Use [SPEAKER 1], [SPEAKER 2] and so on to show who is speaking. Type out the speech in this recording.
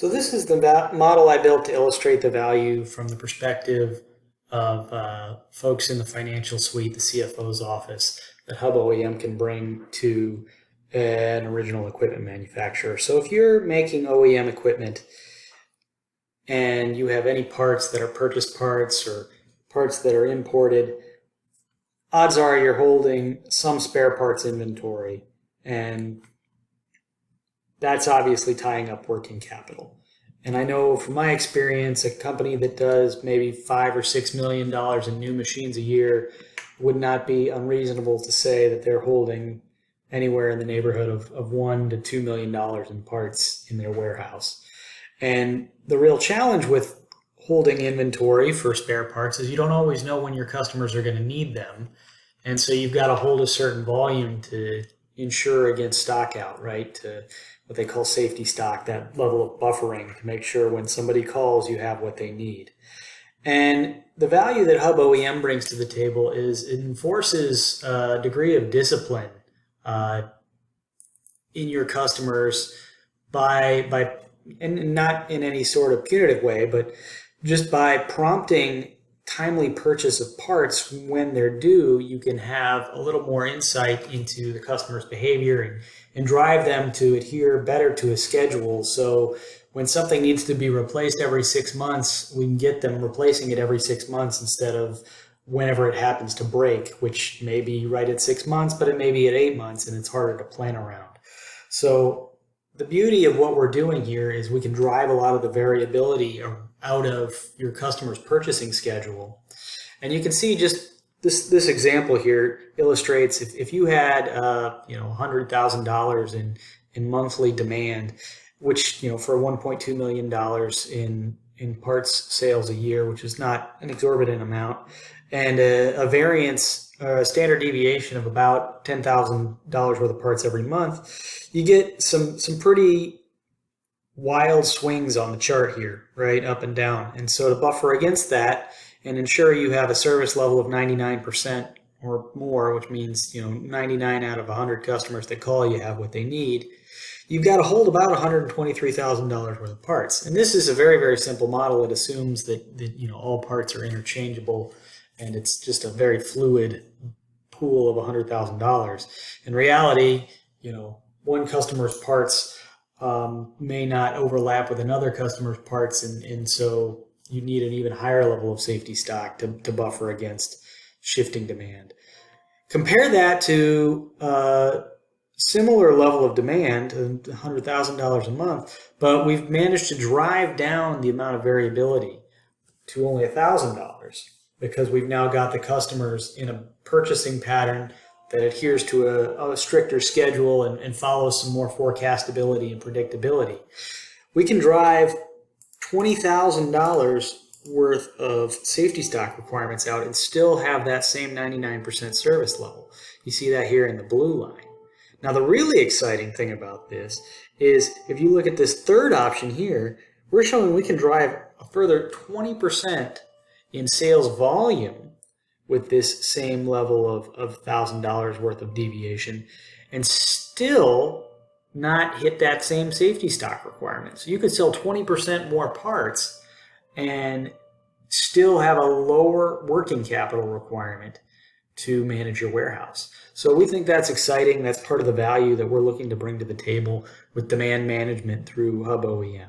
[SPEAKER 1] So this is the model I built to illustrate the value from the perspective of folks in the financial suite, the CFO's office, that Hub OEM can bring to an original equipment manufacturer. So if you're making OEM equipment and you have any parts that are purchased parts or parts that are imported, odds are you're holding some spare parts inventory, and that's obviously tying up working capital. And I know from my experience, a company that does maybe $5 or $6 million in new machines a year would not be unreasonable to say that they're holding anywhere in the neighborhood of $1 to $2 million in parts in their warehouse. And the real challenge with holding inventory for spare parts is you don't always know when your customers are going to need them. And so you've got to hold a certain volume to ensure against stock out, right? To what they call safety stock, that level of buffering to make sure when somebody calls, you have what they need. And the value that Hub OEM brings to the table is it enforces a degree of discipline in your customers by and not in any sort of punitive way, but just by prompting timely purchase of parts when they're due. You can have a little more insight into the customer's behavior and drive them to adhere better to a schedule. So when something needs to be replaced every 6 months, we can get them replacing it every 6 months instead of whenever it happens to break, which may be right at 6 months, but it may be at 8 months, and it's harder to plan around. So the beauty of what we're doing here is we can drive a lot of the variability out of your customer's purchasing schedule. And you can see just this example here illustrates if you had $100,000 in monthly demand, which for $1.2 million in parts sales a year, which is not an exorbitant amount, and a variance or a standard deviation of about $10,000 worth of parts every month, you get some pretty wild swings on the chart here, right, up and down. And so to buffer against that and ensure you have a service level of 99% or more, which means 99 out of 100 customers that call you have what they need, you've got to hold about $123,000 worth of parts. And this is a very, very simple model. It assumes that all parts are interchangeable, and it's just a very fluid pool of $100,000. In reality, one customer's parts may not overlap with another customer's parts, and so you need an even higher level of safety stock to buffer against shifting demand. Compare that to similar level of demand, $100,000 a month, but we've managed to drive down the amount of variability to only $1,000 because we've now got the customers in a purchasing pattern that adheres to a stricter schedule and follows some more forecastability and predictability. We can drive $20,000 worth of safety stock requirements out and still have that same 99% service level. You see that here in the blue line. Now, the really exciting thing about this is if you look at this third option here, we're showing we can drive a further 20% in sales volume with this same level of $1,000 worth of deviation and still not hit that same safety stock requirement. So you could sell 20% more parts and still have a lower working capital requirement to manage your warehouse. So we think that's exciting. That's part of the value that we're looking to bring to the table with demand management through Hub OEM.